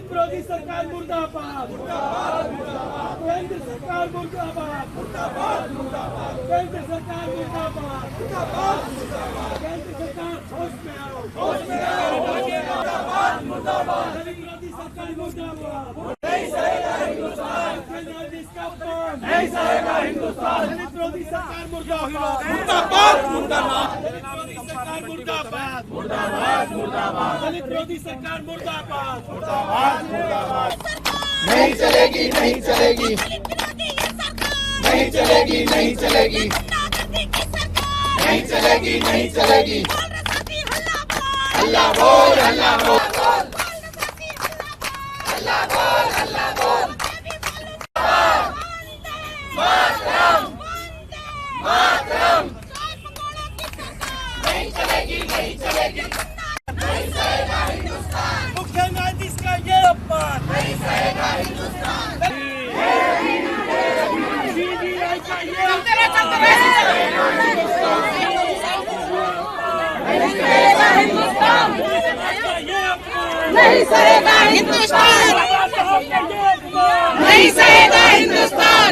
दलित विरोधी सरकार मुर्दाबाद, केंद्र सरकार मुर्दाबाद, केंद्र सरकार मुर्दाबाद, केंद्र सरकार होश में आओ, दलित विरोधी सरकार मुर्दाबाद। नहीं सहेगा हिंदुस्तान, नहीं सहेगा हिंदुस्तान, दलित विरोधी सरकार मुर्दाबाद, दलित विरोधी सरकार मुर्दाबाद, दलित विरोधी सरकार मुर्दाबाद। नहीं चलेगी, नहीं चलेगी, नहीं चलेगी, नहीं चलेगी, नहीं चलेगी, नहीं चलेगी। अल्लाह बोल, अल्लाह बोल, अल्लाह बोल, अल्लाह बोल। मातरम, मातरम। नहीं चलेगी, नहीं चलेगी, नहीं सहेगा हिंदुस्तान। मुख्य न्यायाधीश का ये अपमान नहीं सहेगा हिंदुस्तान। सीबीआई का ये नहीं सहेगा हिंदुस्तान, नहीं सहेगा हिंदुस्तान,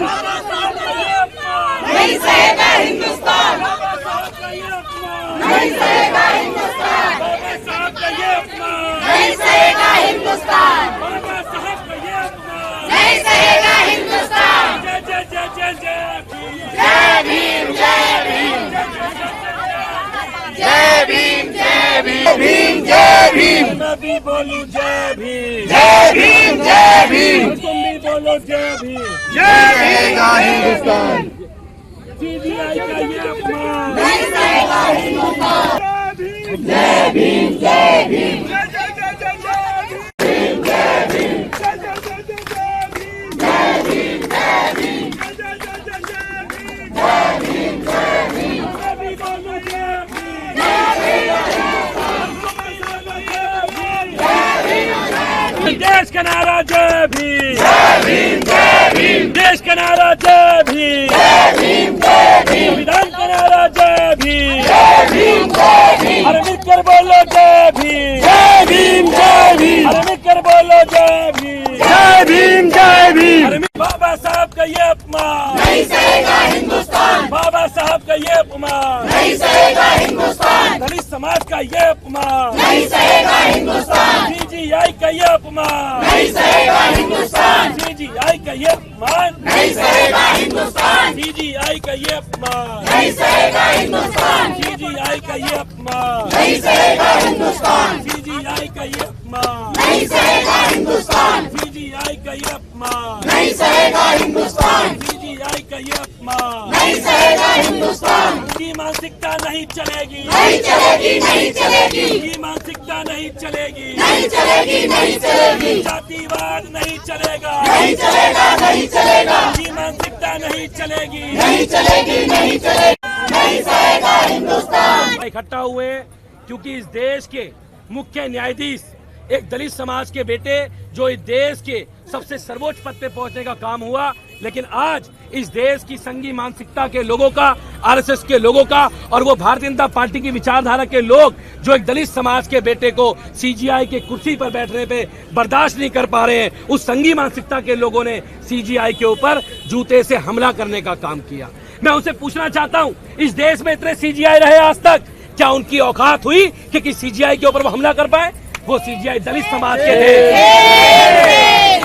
नहीं सहेगा हिंदुस्तान, नहीं सहेगा हिंदुस्तान, नहीं सहेगा हिंदुस्तान, नहीं सहेगा हिंदुस्तान। जय भीम, जय भीम, जय भीम, जय भीम, जय भीम। मैं भी बोलूं जय भीम, जय भीम, जय भीम। तुम भी बोलो जय भीम। जय सहेगा हिंदुस्तान। सीबीआई का ये अपमान नहीं सहेगा हिंदुस्तान। जय भीम, जय भीम, जय भीम, जय जय जय जय जय जय भीम, भीम, जय जय जय जय जय भीम, जय भीम, जय भीम, जय जय जय जय जय भीम, जय भीम, जय भीम। मैं भी बोलूं जय भीम, जय सहेगा हिंदुस्तान। देश का नारा जय भीम, जय भीम, जय भीम, देश का नारा जय भीम, जय भीम, जय भीम, संविधान का नारा जय भीम, जय भीम, जय भीम, अरे मिलकर बोलो जय भीम, जय भीम, जय भीम, अरे मिलकर बोलो जय भीम, जय भीम, जय भीम। अरे बाबा साहब का ये अपमान नहीं सहेगा हिंदुस्तान, बाबा साहब का ये अपमान, नहीं सहेगा हिंदुस्तान, दलित समाज का ये अपमान, नहीं सहेगा हिंदुस्तान, सीजीआई का ये अपमान, नहीं सहेगा हिंदुस्तान, सीजीआई का ये अपमान, नहीं सहेगा हिंदुस्तान, सीजीआई का ये अपमान, नहीं सहेगा हिंदुस्तान, सीजीआई का ये अपमान, नहीं सहेगा हिंदुस्तान, सीजीआई का ये अपमान, नहीं सहेगा हिंदुस्तान, सीजीआई का ये अपमान, नहीं सहेगा हिंदुस्तान, सीजीआई का ये अपमान, नहीं सहेगा हिंदुस्तान। उनकी मानसिकता नहीं चलेगी, नहीं चलेगी, नहीं चलेगी, उनकी मानसिकता नहीं चलेगी, नहीं चलेगी, नहीं चलेगी, जातिवाद नहीं चलेगा, नहीं चलेगा, नहीं चलेगा, उनकी मानसिकता नहीं चलेगी। नहीं चलेगी, नहीं चलेगी, नहीं सहेगा हिंदुस्तान। इकट्ठा हुए क्योंकि इस देश के मुख्य न्यायाधीश एक दलित समाज के बेटे जो इस देश के सबसे सर्वोच्च पद पे पहुंचने का काम हुआ, लेकिन आज इस देश की संघी मानसिकता के लोगों का, आरएसएस के लोगों का और वो भारतीय जनता पार्टी की विचारधारा के लोग जो एक दलित समाज के बेटे को सीजीआई के कुर्सी पर बैठने पे बर्दाश्त नहीं कर पा रहे हैं, उस संघी मानसिकता के लोगों ने सीजीआई के ऊपर जूते से हमला करने का काम किया। मैं उनसे पूछना चाहता हूं, इस देश में इतने सीजीआई रहे आज तक, क्या उनकी औकात हुई कि सीजीआई के ऊपर वो हमला कर पाए? वो सीजीआई दलित समाज के थे,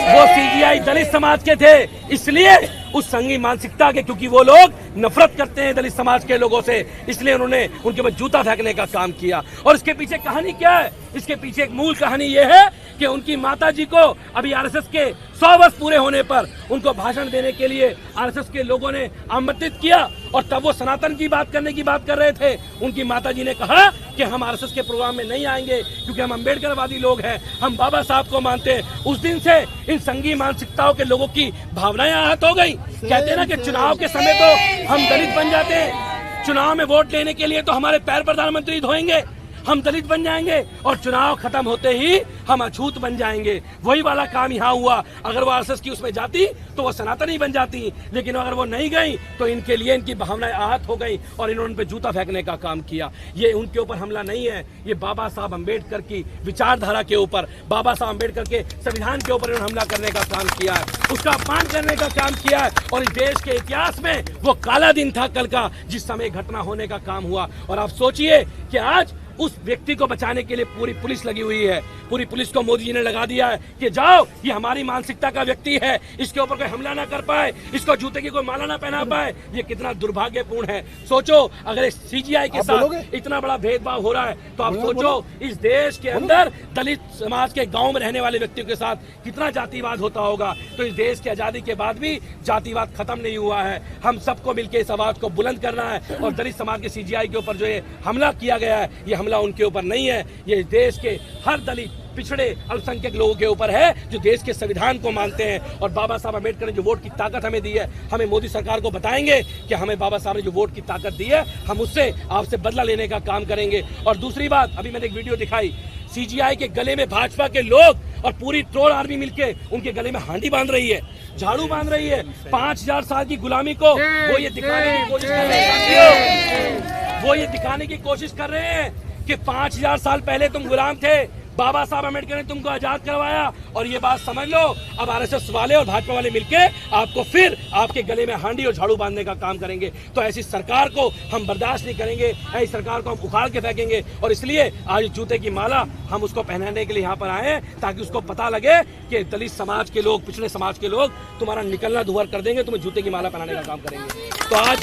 वो सीजीआई दलित समाज के थे, इसलिए उस संघी मानसिकता के, क्योंकि वो लोग नफरत करते हैं दलित समाज के लोगों से, इसलिए उन्होंने उनके ऊपर जूता फेंकने का काम किया। और इसके पीछे कहानी क्या है? इसके पीछे एक मूल कहानी ये है कि उनकी माताजी को अभी आरएसएस के 100 वर्ष पूरे होने पर उनको भाषण देने के लिए आरएसएस के लोगों ने आमंत्रित किया, और तब वो सनातन की बात करने की बात कर रहे थे। उनकी माताजी ने कहा कि हम आरएसएस के प्रोग्राम में नहीं आएंगे क्योंकि हम अम्बेडकरवादी लोग हैं, हम बाबा साहब को मानते हैं। उस दिन से इन संघी मानसिकताओं के लोगों की भावनाएं आहत हो गई। कहते हैं ना कि चुनाव के समय तो हम दलित बन जाते हैं, चुनाव में वोट लेने के लिए तो हमारे पैर प्रधानमंत्री धोएंगे, हम दलित बन जाएंगे और चुनाव खत्म होते ही हम अछूत बन जाएंगे। वही वाला काम यहाँ हुआ। अगर वो आरएसएस की उसमें जाती तो वो सनातनी बन जाती, लेकिन अगर वो नहीं गई तो इनके लिए इनकी भावनाएं आहत हो गई और इन्होंने उन पे जूता फेंकने का काम किया। ये उनके ऊपर हमला नहीं है, ये बाबा साहब अम्बेडकर की विचारधारा के ऊपर, बाबा साहब अम्बेडकर के संविधान के ऊपर इन्होंने हमला करने का काम किया है, उसका अपमान करने का काम किया है। और इस देश के इतिहास में वो काला दिन था कल का, जिस समय घटना होने का काम हुआ। और आप सोचिए कि आज उस व्यक्ति को बचाने के लिए पूरी पुलिस लगी हुई है। पूरी पुलिस को मोदी जी ने लगा दिया है कि जाओ, ये हमारी मानसिकता का व्यक्ति है, इसके ऊपर कोई हमला ना कर पाए, इसको जूते की कोई माला ना पहना पाए। ये कितना दुर्भाग्यपूर्ण है। सोचो अगर सीजीआई के साथ इतना बड़ा भेदभाव हो रहा है तो आप सोचो इस देश के अंदर दलित समाज के गांव में रहने वाले व्यक्तियों के साथ कितना जातिवाद होता होगा। तो इस देश की आजादी के बाद भी जातिवाद खत्म नहीं हुआ है। हम सबको मिलकर इस आवाज को बुलंद करना है। और दलित समाज के सीजीआई के ऊपर जो ये हमला किया गया है, ये हमला उनके ऊपर नहीं है, ये देश के हर दलित पिछड़े अल्पसंख्यक लोगों के ऊपर है जो देश के संविधान को मानते हैं। और बाबा साहब अम्बेडकर ने जो वोट की ताकत हमें दी है, हमें मोदी सरकार को बताएंगे कि हमें बाबा साहब ने जो वोट की ताकत दी है, हम उससे आपसे बदला लेने का काम करेंगे। और दूसरी बात, अभी मैंने एक वीडियो दिखाई, सीजीआई के गले में भाजपा के लोग और पूरी ट्रोल आर्मी मिलके उनके गले में हांडी बांध रही है, झाड़ू बांध रही है। 5000 साल की गुलामी को वो ये दिखाने की कोशिश कर रहे हैं, वो ये दिखाने की कोशिश कर रहे हैं कि 5000 साल पहले तुम गुलाम थे, बाबा साहब अम्बेडकर ने तुमको आजाद करवाया। और ये बात समझ लो, अब आरएसएस वाले और भाजपा वाले मिलके आपको फिर आपके गले में हांडी और झाड़ू बांधने का काम करेंगे। तो ऐसी सरकार को हम बर्दाश्त नहीं करेंगे, ऐसी सरकार को हम उखाड़ के फेंकेंगे। और इसलिए आज जूते की माला हम उसको पहनाने के लिए यहाँ पर आए हैं, ताकि उसको पता लगे कि दलित समाज के लोग, पिछड़े समाज के लोग तुम्हारा निकलना दुहर कर देंगे, तुम्हें जूते की माला पहनाने का काम करेंगे। तो आज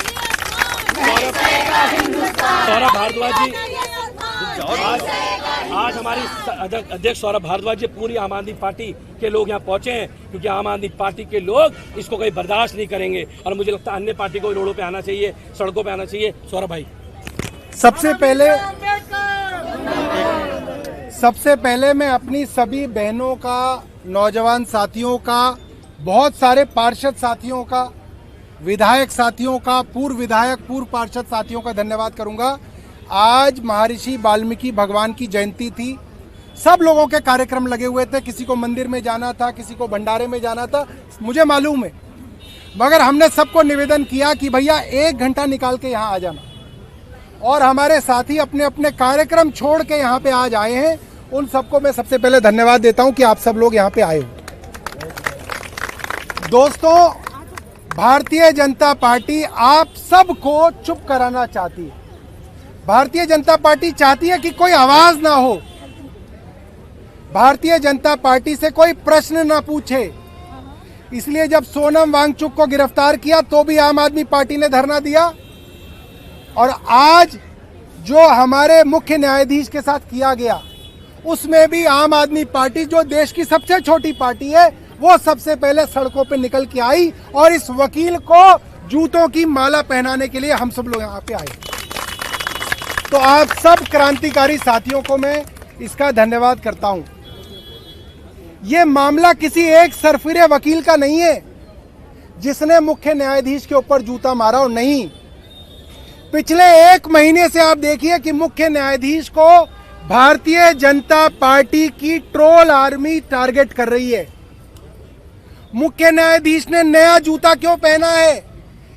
सौरभ भारद्वाज जी, आज हमारी अध्यक्ष सौरभ भारद्वाज जी, पूरी आम आदमी पार्टी के लोग यहाँ पहुंचे हैं, क्योंकि आम आदमी पार्टी के लोग इसको कहीं बर्दाश्त नहीं करेंगे। और मुझे लगता है अन्य पार्टी को रोडों पे आना चाहिए, सड़कों पे आना चाहिए। सौरभ भाई, सबसे पहले मैं अपनी सभी बहनों का, नौजवान साथियों का, बहुत सारे पार्षद साथियों का, विधायक साथियों का, पूर्व विधायक, पूर्व पार्षद साथियों का धन्यवाद करूंगा। आज महर्षि वाल्मीकि भगवान की जयंती थी, सब लोगों के कार्यक्रम लगे हुए थे, किसी को मंदिर में जाना था, किसी को भंडारे में जाना था, मुझे मालूम है, मगर हमने सबको निवेदन किया कि भैया 1 घंटा निकाल के यहाँ आ जाना। और हमारे साथी अपने अपने कार्यक्रम छोड़ के यहाँ पे आज आए हैं, उन सबको मैं सबसे पहले धन्यवाद देता हूँ कि आप सब लोग यहाँ पे आए हो। दोस्तों, भारतीय जनता पार्टी आप सबको चुप कराना चाहती है। भारतीय जनता पार्टी चाहती है कि कोई आवाज ना हो, भारतीय जनता पार्टी से कोई प्रश्न ना पूछे। इसलिए जब सोनम वांगचुक को गिरफ्तार किया तो भी आम आदमी पार्टी ने धरना दिया, और आज जो हमारे मुख्य न्यायाधीश के साथ किया गया उसमें भी आम आदमी पार्टी, जो देश की सबसे छोटी पार्टी है, वो सबसे पहले सड़कों पे निकल के आई और इस वकील को जूतों की माला पहनाने के लिए हम सब लोग यहाँ पे आए। तो आप सब क्रांतिकारी साथियों को मैं इसका धन्यवाद करता हूं। ये मामला किसी एक सरफिरे वकील का नहीं है जिसने मुख्य न्यायाधीश के ऊपर जूता मारा, और नहीं, पिछले 1 महीने से आप देखिए कि मुख्य न्यायाधीश को भारतीय जनता पार्टी की ट्रोल आर्मी टारगेट कर रही है। मुख्य न्यायाधीश ने नया जूता क्यों पहना है,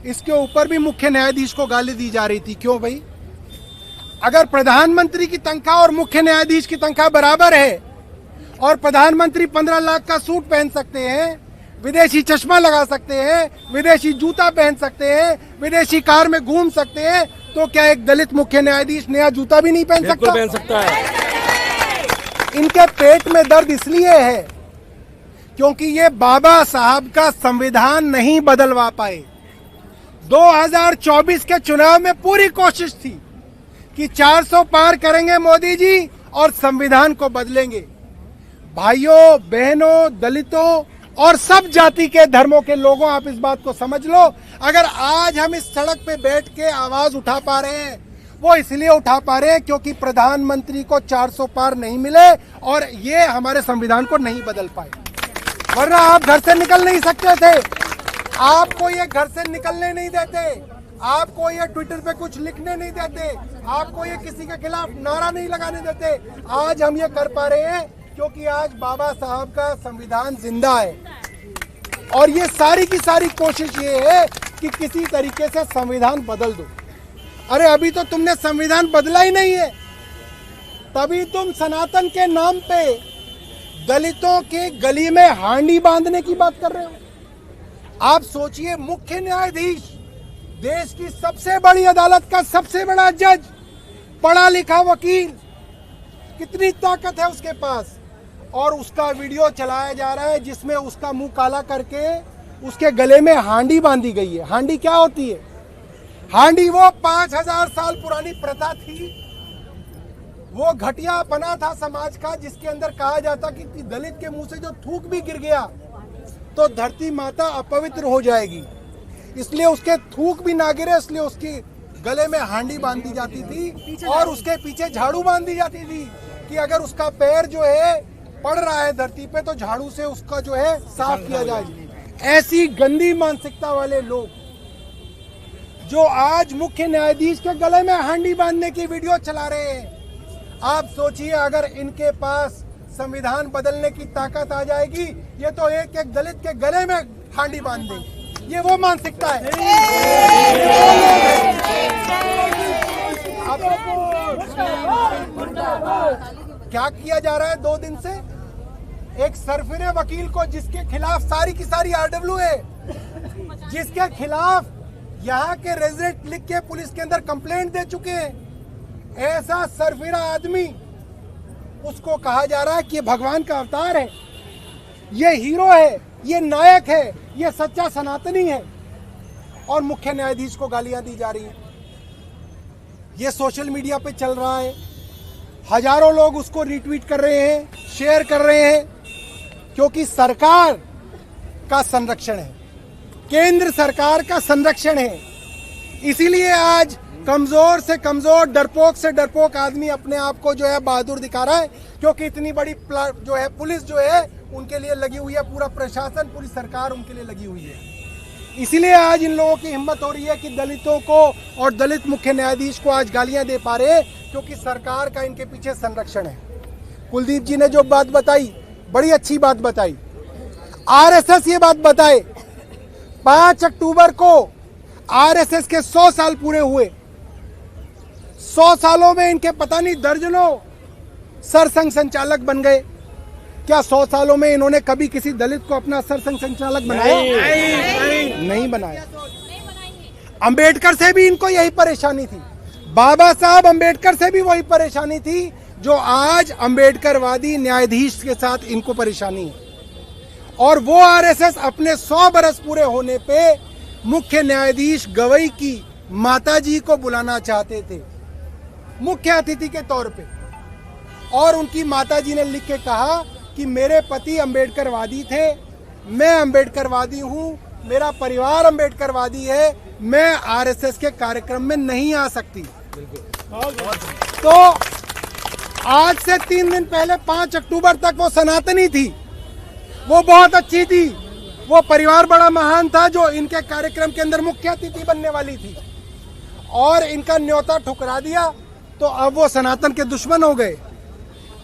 इसके ऊपर भी मुख्य न्यायाधीश को गाली दी जा रही थी। क्यों भाई? अगर प्रधानमंत्री की तनख्वाह और मुख्य न्यायाधीश की तनख्वाह बराबर है, और प्रधानमंत्री 15 लाख का सूट पहन सकते हैं, विदेशी चश्मा लगा सकते हैं, विदेशी जूता पहन सकते हैं, विदेशी कार में घूम सकते हैं, तो क्या एक दलित मुख्य न्यायाधीश नया जूता भी नहीं पहन सकता? पहन सकता है। इनके पेट में दर्द इसलिए है क्योंकि ये बाबा साहब का संविधान नहीं बदलवा पाए। 2024 के चुनाव में पूरी कोशिश थी कि 400 पार करेंगे मोदी जी और संविधान को बदलेंगे। भाइयों, बहनों, दलितों और सब जाति के, धर्मों के लोगों, आप इस बात को समझ लो, अगर आज हम इस सड़क पे बैठ के आवाज उठा पा रहे हैं, वो इसलिए उठा पा रहे हैं क्योंकि प्रधानमंत्री को 400 पार नहीं मिले और ये हमारे संविधान को नहीं बदल पाए। वरना आप घर से निकल नहीं सकते थे, आपको ये घर से निकलने नहीं देते। आपको ये ट्विटर पे कुछ लिखने नहीं देते, आपको ये किसी के खिलाफ नारा नहीं लगाने देते। आज हम ये कर पा रहे हैं क्योंकि आज बाबा साहब का संविधान जिंदा है। और ये सारी की सारी कोशिश ये है कि किसी तरीके से संविधान बदल दो। अरे अभी तो तुमने संविधान बदला ही नहीं है, तभी तुम सनातन के नाम पे दलितों के गली में हांडी बांधने की बात कर रहे हो। आप सोचिए, मुख्य न्यायाधीश, देश की सबसे बड़ी अदालत का सबसे बड़ा जज, पढ़ा लिखा वकील, कितनी ताकत है उसके पास, और उसका वीडियो चलाया जा रहा है जिसमें उसका मुंह काला करके उसके गले में हांडी बांधी गई है। हांडी क्या होती है? हांडी वो 5000 साल पुरानी प्रथा थी, वो घटिया बना था समाज का, जिसके अंदर कहा जाता कि दलित के मुंह से जो थूक भी गिर गया तो धरती माता अपवित्र हो जाएगी, इसलिए उसके थूक भी ना गिरे, इसलिए उसकी गले में हांडी बांधी जाती थी और उसके पीछे झाड़ू बांधी जाती थी कि अगर उसका पैर जो है पड़ रहा है धरती पे तो झाड़ू से उसका जो है साफ किया जाए। ऐसी गंदी मानसिकता वाले लोग जो आज मुख्य न्यायाधीश के गले में हांडी बांधने की वीडियो चला रहे हैं, आप सोचिए अगर इनके पास संविधान बदलने की ताकत आ जाएगी, ये तो एक एक दलित के गले में हांडी बांध देंगे। ये वो मानसिकता है। क्या किया जा रहा है 2 दिन से? एक सरफिरे वकील को, जिसके खिलाफ सारी की सारी आरडब्ल्यू है, जिसके खिलाफ यहाँ के रेजिडेंट लिख के पुलिस के अंदर कंप्लेंट दे चुके हैं, ऐसा सरफिरा आदमी, उसको कहा जा रहा है कि ये भगवान का अवतार है, ये हीरो है, ये नायक है, ये सच्चा सनातनी है, और मुख्य न्यायाधीश को गालियां दी जा रही हैं। ये सोशल मीडिया पे चल रहा है, हजारों लोग उसको रीट्वीट कर रहे हैं, शेयर कर रहे हैं, क्योंकि सरकार का संरक्षण है, केंद्र सरकार का संरक्षण है। इसीलिए आज कमजोर से कमजोर, डरपोक से डरपोक आदमी अपने आप को जो है बहादुर दिखा रहा है, क्योंकि इतनी बड़ी जो है पुलिस जो है उनके लिए लगी हुई है, पूरा प्रशासन, पूरी सरकार उनके लिए लगी हुई है। इसीलिए आज इन लोगों की हिम्मत हो रही है कि दलितों को और दलित मुख्य न्यायाधीश को आज गालियां दे पा रहे हैं, क्योंकि सरकार का इनके पीछे संरक्षण है। कुलदीप जी ने जो बात बताई, बड़ी अच्छी बात बताई। आरएसएस ये बात बताए, 5 अक्टूबर को आरएसएस के 100 साल पूरे हुए। 100 सालों में इनके पता नहीं दर्जनों सरसंघ संचालक बन गए। क्या 100 सालों में इन्होंने कभी किसी दलित को अपना सरसंघ संचालक बनाया? नहीं बनाया। अंबेडकर से भी इनको यही परेशानी थी, बाबा साहब अंबेडकर से भी वही परेशानी थी जो आज अंबेडकरवादी न्यायाधीश के साथ इनको परेशानी है। और वो आरएसएस अपने 100 बरस पूरे होने पे मुख्य न्यायाधीश गवई की माताजी को बुलाना चाहते थे मुख्य अतिथि के तौर पे, और उनकी माताजी ने लिख के कहा कि मेरे पति अंबेडकरवादी थे, मैं अंबेडकरवादी हूं, मेरा परिवार अंबेडकरवादी है, मैं आरएसएस के कार्यक्रम में नहीं आ सकती। तो आज से 3 दिन पहले 5 अक्टूबर तक वो सनातनी थी, वो बहुत अच्छी थी, वो परिवार बड़ा महान था जो इनके कार्यक्रम के अंदर मुख्य अतिथि बनने वाली थी, और इनका न्योता ठुकरा दिया तो अब वो सनातन के दुश्मन हो गए।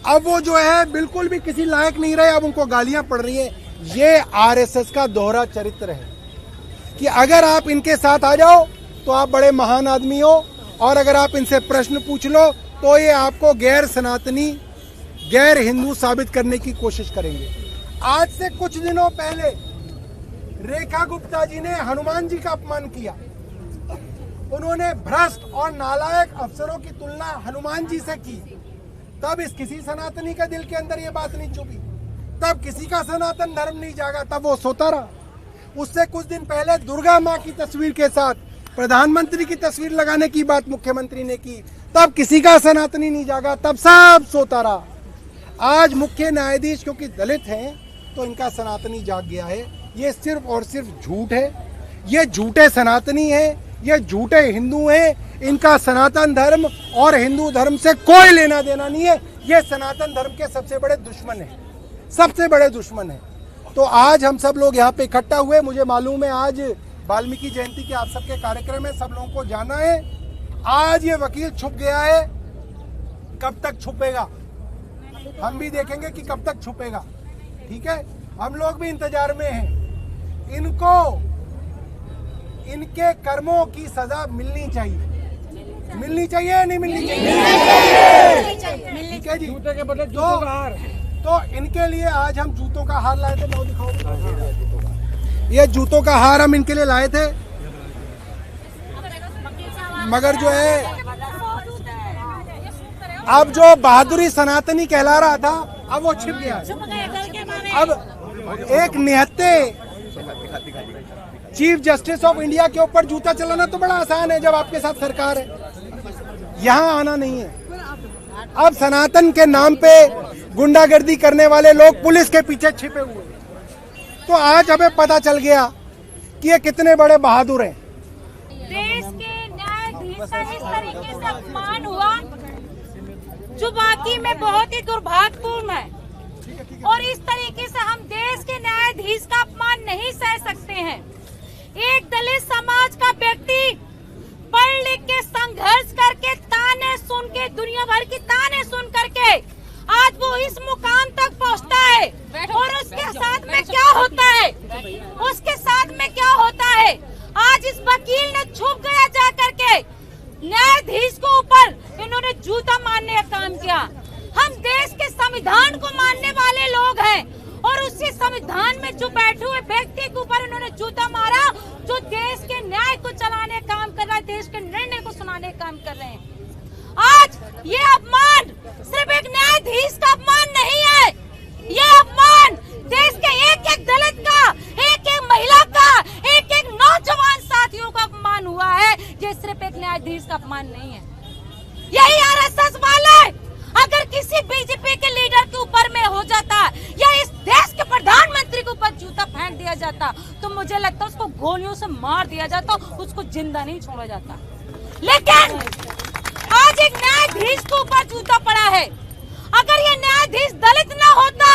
अब वो जो है बिल्कुल भी किसी लायक नहीं रहे, अब उनको गालियां पड़ रही है। ये आरएसएस का दोहरा चरित्र है कि अगर आप इनके साथ आ जाओ तो आप बड़े महान आदमी हो, और अगर आप इनसे प्रश्न पूछ लो तो ये आपको गैर सनातनी, गैर हिंदू साबित करने की कोशिश करेंगे। आज से कुछ दिनों पहले रेखा गुप्ता जी ने हनुमान जी का अपमान किया। उन्होंने भ्रष्ट और नालायक अफसरों की तुलना हनुमान जी से की। तब किसी सनातनी का दिल के अंदर ये बात नहीं चुभी, तब किसी का सनातन धर्म नहीं जागा, तब वो सोता रहा। उससे कुछ दिन पहले दुर्गा माँ की तस्वीर के साथ प्रधानमंत्री की तस्वीर लगाने की बात मुख्यमंत्री ने की, तब किसी का सनातनी नहीं जागा, तब सब सोता रहा। आज मुख्य न्यायाधीश क्योंकि दलित हैं तो इनका सनातनी जाग गया है। ये सिर्फ और सिर्फ झूठ है, ये झूठे सनातनी है, ये झूठे हिंदू हैं। इनका सनातन धर्म और हिंदू धर्म से कोई लेना देना नहीं है। ये सनातन धर्म के सबसे बड़े दुश्मन है, सबसे बड़े दुश्मन है। तो आज हम सब लोग यहाँ पे इकट्ठा हुए, मुझे मालूम है आज वाल्मीकि जयंती के आप सबके कार्यक्रम है, सब लोगों को जाना है। आज ये वकील छुप गया है, कब तक छुपेगा हम भी देखेंगे कि कब तक छुपेगा। ठीक है, हम लोग भी इंतजार में हैं। इनको इनके कर्मों की सजा मिलनी चाहिए, मिलनी चाहिए या नहीं मिलनी चाहिए? ठीक है जी। जूते के बदले जूतों का हार, तो इनके लिए आज हम जूतों का हार लाए थे। मैं दिखाऊं, ये जूतों का हार हम इनके लिए लाए थे, मगर जो है अब जो बहादुरी सनातनी कहला रहा था, अब वो छिप गया है। अब एक निहत्ते चीफ जस्टिस ऑफ इंडिया के ऊपर जूता चलाना तो बड़ा आसान है जब आपके साथ सरकार है, यहाँ आना नहीं है। अब सनातन के नाम पे गुंडागर्दी करने वाले लोग पुलिस के पीछे छिपे हुए, तो आज हमें पता चल गया कि ये कितने बड़े बहादुर हैं। देश के न्यायाधीश का इस तरीके से अपमान हुआ जो वाकई में बहुत ही दुर्भाग्यपूर्ण है, और इस तरीके से हम देश के न्यायाधीश का अपमान नहीं सह सकते हैं। एक दलित समाज का व्यक्ति पढ़ लिख के संघर्ष करके ताने सुन के, दुनिया भर की ताने सुन करके आज वो इस मुकाम तक पहुंचता है, और उसके साथ में क्या होता है, उसके साथ में क्या होता है। आज इस वकील ने छुप गया जा करके न्यायाधीश को ऊपर इन्होंने जूता मारने का काम किया। हम देश के संविधान को मानने वाले लोग हैं, और उसी संविधान में जो बैठे हुए व्यक्ति के ऊपर इन्होंने जूता मारा जो देश के न्याय को चलाने का काम कर रहा है, देश के निर्णय को सुनाने का काम कर रहे हैं। आज ये अपमान सिर्फ एक न्यायाधीश का अपमान नहीं है, ये अपमान देश के एक एक दलित का, एक एक महिला का, एक एक नौजवान साथियों का अपमान हुआ है। ये सिर्फ एक न्यायाधीश का अपमान नहीं है। यही आरएसएस वाले अगर किसी बीजेपी के लीडर के ऊपर में हो जाता, या इस देश के प्रधानमंत्री के ऊपर जूता फेंक दिया जाता, तो मुझे लगता उसको गोलियों से मार दिया जाता, उसको जिंदा नहीं छोड़ा जाता। लेकिन आज एक न्यायाधीश के ऊपर जूता पड़ा है। अगर ये न्यायाधीश दलित ना होता,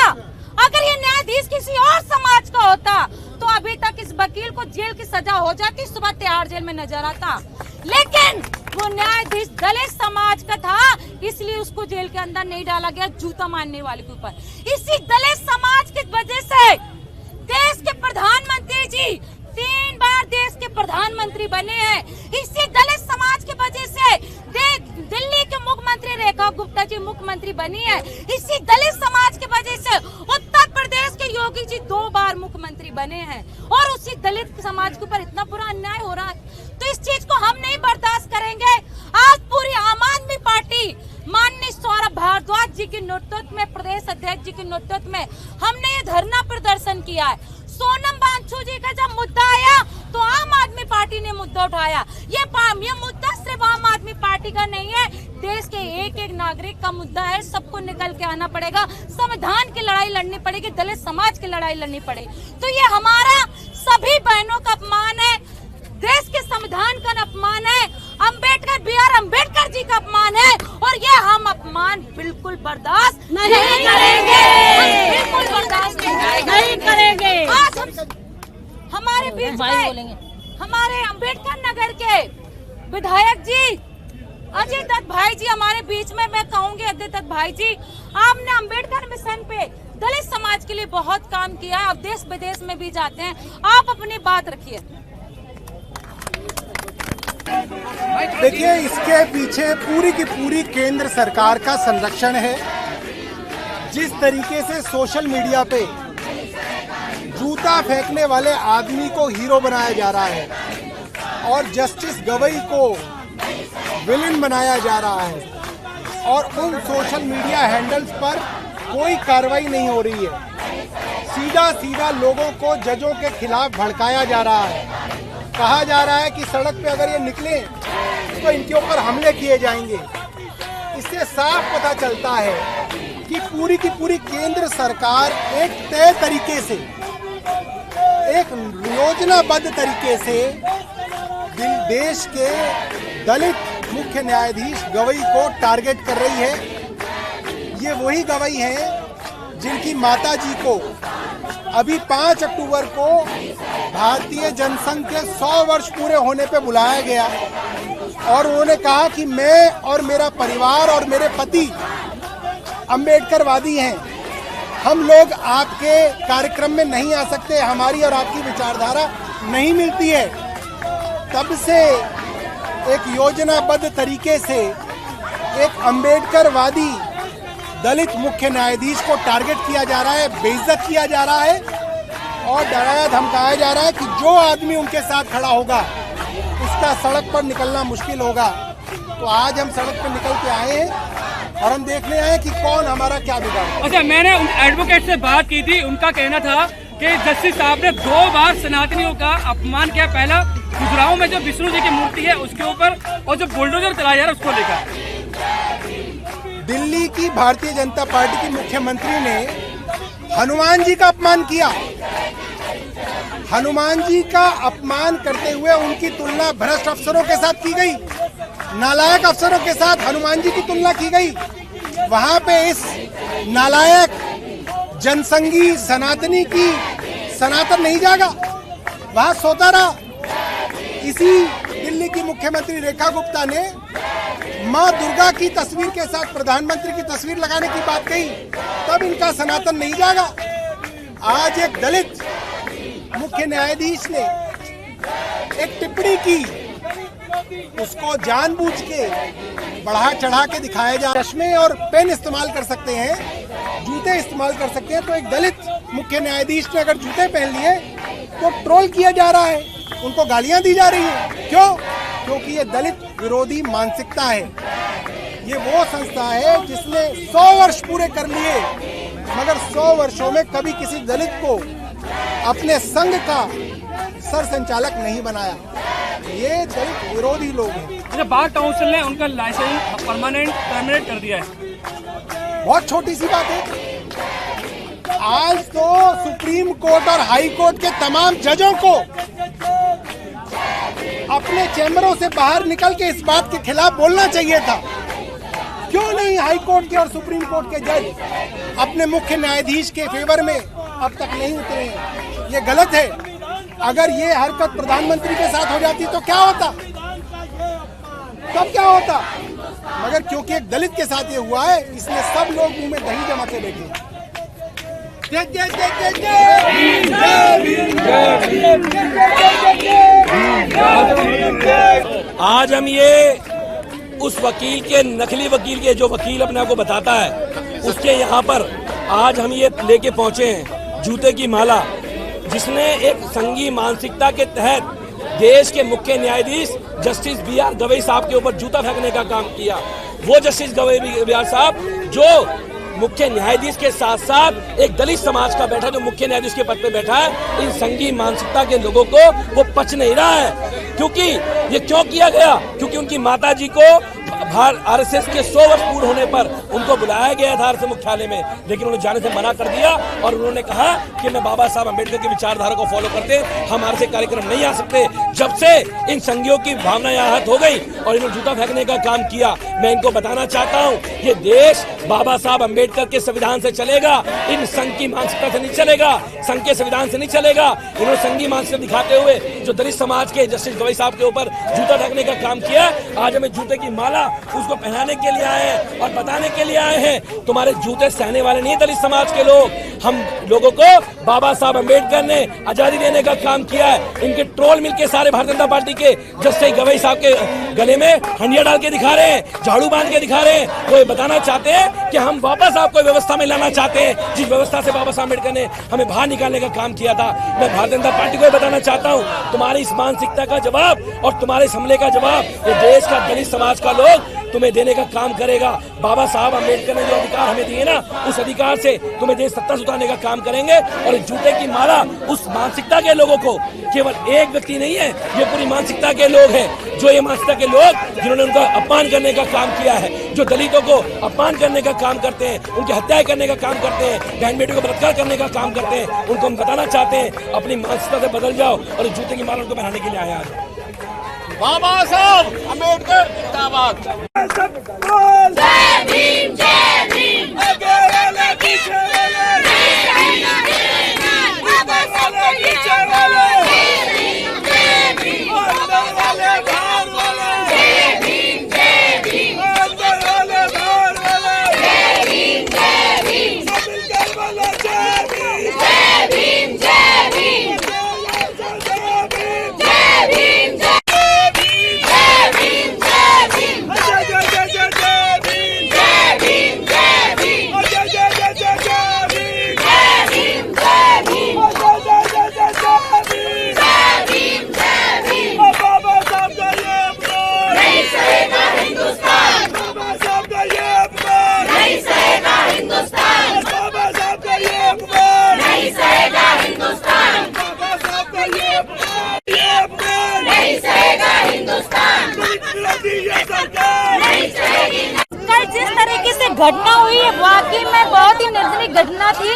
अगर ये न्यायाधीश किसी और समाज का होता, तो अभी तक इस वकील को जेल की सजा हो जाती, सुबह तिहाड़ जेल में नजर आता। लेकिन वो न्यायाधीश दलित समाज का था, इसलिए उसको जेल के अंदर नहीं डाला गया जूता मारने वाले के ऊपर। इसी दलित समाज की वजह से देश के प्रधानमंत्री जी 3 बार देश के प्रधानमंत्री बने हैं। इसी दलित समाज की वजह से दिल्ली के मुख्यमंत्री रेखा गुप्ता जी मुख्यमंत्री बनी है। इसी दलित समाज की वजह से उत्तर प्रदेश के योगी जी 2 बार मुख्यमंत्री बने हैं, और उसी दलित समाज के ऊपर इतना बुरा अन्याय हो रहा है। तो इस चीज को हम नहीं बर्दाश्त करेंगे। आज पूरी आम आदमी पार्टी माननीय सौरभ भारद्वाज जी के नेतृत्व में, प्रदेश अध्यक्ष जी के नेतृत्व में हमने ये धरना प्रदर्शन किया है। सोनम वांगचुक जी का जब मुद्दा आया तो आम आदमी पार्टी ने मुद्दा उठाया। ये मुद्दा सिर्फ आम आदमी पार्टी का नहीं है, देश के एक एक नागरिक का मुद्दा है। सबको निकल के आना पड़ेगा, संविधान की लड़ाई लड़नी पड़ेगी, दलित समाज की लड़ाई लड़नी पड़ेगी। तो ये हमारा सभी बहनों का अपमान है, देश के संविधान का अपमान है, अंबेडकर BR अम्बेडकर जी का अपमान है, और ये हम अपमान बिल्कुल बर्दाश्त नहीं करेंगे, बिल्कुल बर्दाश्त नहीं करेंगे। आज हमारे बीच में हमारे अम्बेडकर नगर के विधायक जी अजय दत्त भाई जी हमारे बीच में, मैं कहूँगी अजय दत्त भाई जी, आपने अम्बेडकर मिशन पे दलित समाज के लिए बहुत काम किया है, अब देश विदेश में भी जाते हैं, आप अपनी बात रखिए। देखिए, इसके पीछे पूरी की पूरी केंद्र सरकार का संरक्षण है। जिस तरीके से सोशल मीडिया पे जूता फेंकने वाले आदमी को हीरो बनाया जा रहा है, और जस्टिस गवई को विलेन बनाया जा रहा है, और उन सोशल मीडिया हैंडल्स पर कोई कार्रवाई नहीं हो रही है। सीधा सीधा लोगों को जजों के खिलाफ भड़काया जा रहा है। कहा जा रहा है कि सड़क पे अगर ये निकले तो इनके ऊपर हमले किए जाएंगे। इससे साफ पता चलता है कि पूरी की पूरी केंद्र सरकार एक तय तरीके से, एक योजनाबद्ध तरीके से देश के दलित मुख्य न्यायाधीश गवई को टारगेट कर रही है। ये वही गवई हैं जिनकी माता जी को अभी 5 अक्टूबर को भारतीय जनसंघ के 100 वर्ष पूरे होने पे बुलाया गया और उन्होंने कहा कि मैं और मेरा परिवार और मेरे पति अम्बेडकरवादी हैं, हम लोग आपके कार्यक्रम में नहीं आ सकते, हमारी और आपकी विचारधारा नहीं मिलती है। तब से एक योजनाबद्ध तरीके से एक अम्बेडकरवादी दलित मुख्य न्यायाधीश को टारगेट किया जा रहा है, बेइज्जत किया जा रहा है और डराया धमकाया जा रहा है कि जो आदमी उनके साथ खड़ा होगा उसका सड़क पर निकलना मुश्किल होगा। तो आज हम सड़क पर निकल के आए हैं और हम देखने आए कि कौन हमारा क्या बिगाड़। अच्छा, मैंने एडवोकेट से बात की थी, उनका कहना था कि जस्टिस साहब ने 2 बार सनातनियों का अपमान किया। पहला गुजराव में जो विष्णु जी की मूर्ति है उसके ऊपर और जो बुलडोजर चलाया जा रहा है उसको लेकर। दिल्ली की भारतीय जनता पार्टी की मुख्यमंत्री ने हनुमान जी का अपमान किया। हनुमान जी का अपमान करते हुए उनकी तुलना भ्रष्ट अफसरों के साथ की गई, नालायक अफसरों के साथ हनुमान जी की तुलना की गई। वहां पे इस नालायक जनसंघी सनातनी की सनातन नहीं जागा, वहां सोता रहा। इसी दिल्ली की मुख्यमंत्री रेखा गुप्ता ने मां दुर्गा की तस्वीर के साथ प्रधानमंत्री की तस्वीर लगाने की बात कही, तब इनका सनातन नहीं जागा। आज एक दलित मुख्य न्यायाधीश ने एक टिप्पणी की, उसको जानबूझ के बढ़ा चढ़ा के दिखाया जा। चश्मे और पेन इस्तेमाल कर सकते हैं, जूते इस्तेमाल कर सकते हैं, तो एक दलित मुख्य न्यायाधीश ने अगर जूते पहन लिए तो ट्रोल किया जा रहा है, उनको गालियां दी जा रही है। क्यों? क्योंकि ये दलित विरोधी मानसिकता है। ये वो संस्था है जिसने 100 वर्ष पूरे कर लिए, मगर 100 वर्षों में कभी किसी दलित को अपने संघ का सर संचालक नहीं बनाया। ये दलित विरोधी लोग हैं। बार काउंसिल ने उनका लाइसेंस टर्मिनेट कर दिया है। बहुत छोटी सी बात है। आज तो सुप्रीम कोर्ट और हाई कोर्ट के तमाम जजों को अपने चैम्बरों से बाहर निकल के इस बात के खिलाफ बोलना चाहिए था। क्यों नहीं हाई कोर्ट के और सुप्रीम कोर्ट के जज अपने मुख्य न्यायाधीश के फेवर में अब तक नहीं उतरे हैं? ये गलत है। अगर ये हरकत प्रधानमंत्री के साथ हो जाती तो क्या होता, तब क्या होता? मगर क्योंकि एक दलित के साथ ये हुआ है, इसलिए सब लोग मुंह में दही जमा के बैठे हैं। आज हम ये उस वकील के, नकली वकील के, जो वकील अपने आप को बताता है, उसके यहाँ पर आज हम ये लेके पहुंचे हैं जूते की माला, जिसने एक संघी मानसिकता के तहत देश के मुख्य न्यायाधीश जस्टिस BR गवई साहब के ऊपर जूता फेंकने का काम किया। वो जस्टिस गवई BR साहब जो मुख्य न्यायाधीश के साथ साथ एक दलित समाज का बैठा, जो मुख्य न्यायाधीश के पद पे बैठा है, इन संघी मानसिकता के लोगों को वो पच नहीं रहा है। क्योंकि ये क्यों किया गया? क्योंकि उनकी माता जी को RSS के 100 वर्ष पूर्ण होने पर उनको बुलाया गया था RSS मुख्यालय में, लेकिन उन्होंने जाने से मना कर दिया और उन्होंने कहा कि मैं बाबा साहब अम्बेडकर की विचारधारा को फॉलो करते हम RSS कार्यक्रम नहीं आ सकते। जब से इन संघियों की भावना आहत हो गई और इन्होंने जूता फेंकने का काम किया, मैं इनको बताना चाहता हूँ, ये देश बाबा साहब अम्बेडकर के संविधान से चलेगा, इन संघ की मानसिकता से नहीं चलेगा, संघ के संविधान से नहीं चलेगा। इन्होंने संघी मानसिकता दिखाते हुए जो दलित समाज के जस्टिस गवई साहब के ऊपर जूता फेंकने का काम किया, आज हमें जूते की माला उसको पहनाने के लिए आए हैं और बताने के लिए आए हैं, तुम्हारे जूते सहने वाले नहीं दलित समाज के लोग। हम लोगों को बाबा साहब अम्बेडकर ने आजादी देने का काम किया है। इनके ट्रोल मिलके सारे भारतीय जनता पार्टी के जस्टिस गवई साहब के गले में हंडिया डाल के दिखा रहे हैं, झाड़ू बांध के दिखा रहे हैं। वो ये बताना चाहते हैं कि हम वापस आपको व्यवस्था में लाना चाहते हैं, जिस व्यवस्था से बाबा साहब अम्बेडकर ने हमें बाहर निकालने का काम किया था। मैं भारतीय जनता पार्टी को बताना चाहता हूँ, तुम्हारी इस मानसिकता का जवाब और तुम्हारे इस हमले का जवाब ये देश का दलित समाज का लोग तुम्हें देने का काम करेगा। बाबा साहब अम्बेडकर ने जो अधिकार हमें दिए ना, उस अधिकार से तुम्हें देश सत्ता से उतारने का काम करेंगे। और इस जूते की माला उस मानसिकता के लोगों को, केवल एक व्यक्ति नहीं है, ये पूरी मानसिकता के लोग हैं, जो ये मानसिकता के लोग जिन्होंने उनका अपमान करने का काम किया है, जो दलितों को अपमान करने का काम करते हैं, उनकी हत्याएं करने का काम करते हैं, बहन बेटी को बलात्कार करने का काम करते हैं, उनको हम बताना चाहते हैं अपनी मानसिकता से बदल जाओ और इस जूते की माला उनको पहनाने के लिए आया है। बाबा साहब अम्बेडकर जिंदाबाद। जय भीम, जय भीम। घटना हुई है वाकई में बहुत ही निर्दयी घटना थी।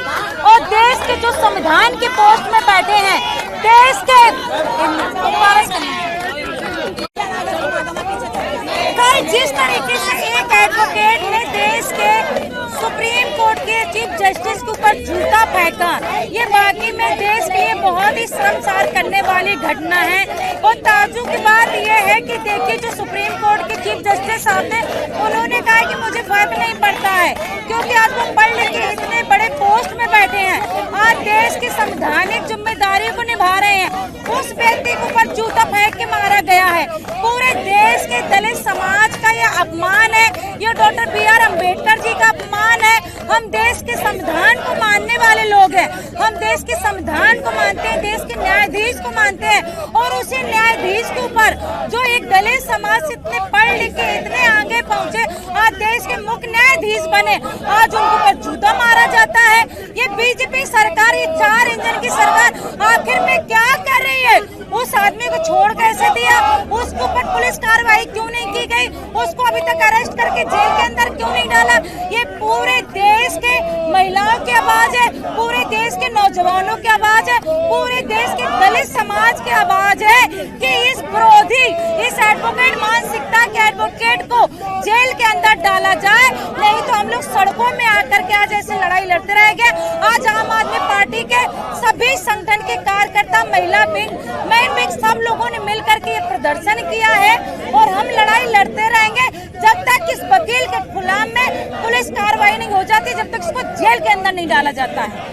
और देश के जो संविधान के पोस्ट में बैठे हैं, देश के कल जिस तरीके से एक एडवोकेट ने देश के सुप्रीम कोर्ट के चीफ जस्टिस के ऊपर जूता फेंका, ये वाकई में देश के लिए बहुत ही शर्मसार करने वाली घटना है। और ताज्जुब की बात यह है कि देखिए जो सुप्रीम कोर्ट के चीफ जस्टिस साहब थे, उन्होंने कहा कि मुझे फर्क नहीं पड़ता है क्योंकि आज वो पढ़ लिख के इतने बड़े पोस्ट में बैठे हैं, आज देश की संवैधानिक जिम्मेदारी को निभा रहे हैं। उस व्यक्ति के ऊपर जूता फेंक के मारा गया है। पूरे देश के दलित समाज का यह अपमान है, यह डॉक्टर B.R. अम्बेडकर जी का अपमान है। हम देश के संविधान को मानने वाले लोग हैं, हम देश के संविधान को मानते हैं, देश के न्यायाधीश को मानते हैं। और उसी न्यायाधीश के ऊपर जो एक दलित समाज से इतने पढ़ लिख के इतने आगे पहुंचे, आज देश के मुख्य न्यायाधीश बने, आज उनको ऊपर जूता मारा जाता है। ये बीजेपी सरकार, ये 4 इंजन की सरकार आखिर में क्या कर रही है? उस आदमी को छोड़ कैसे दिया? उसके ऊपर पुलिस कार्रवाई क्यों नहीं की गई? उसको अभी तक अरेस्ट करके जेल के अंदर क्यों नहीं डाला? ये पूरे देश के महिलाओं की आवाज है, पूरे देश के नौजवानों की आवाज है, पूरे देश के दलित समाज की आवाज है कि इस विरोधी, इस एडवोकेट मानसिकता के एडवोकेट को जेल के अंदर डाला जाए, नहीं तो हम लोग सड़कों में आकर के आज ऐसे लड़ाई लड़ते रहेंगे। आज आम आदमी पार्टी के सभी संगठन के कार्यकर्ता, महिला विंग, मैन विंग, सब लोगों ने मिलकर के ये प्रदर्शन किया है और हम लड़ाई लड़ते रहेंगे जब तक इस वकील के खिलाफ में पुलिस कार्रवाई नहीं हो जाती, जब तक इसको जेल के अंदर नहीं डाला जाता है।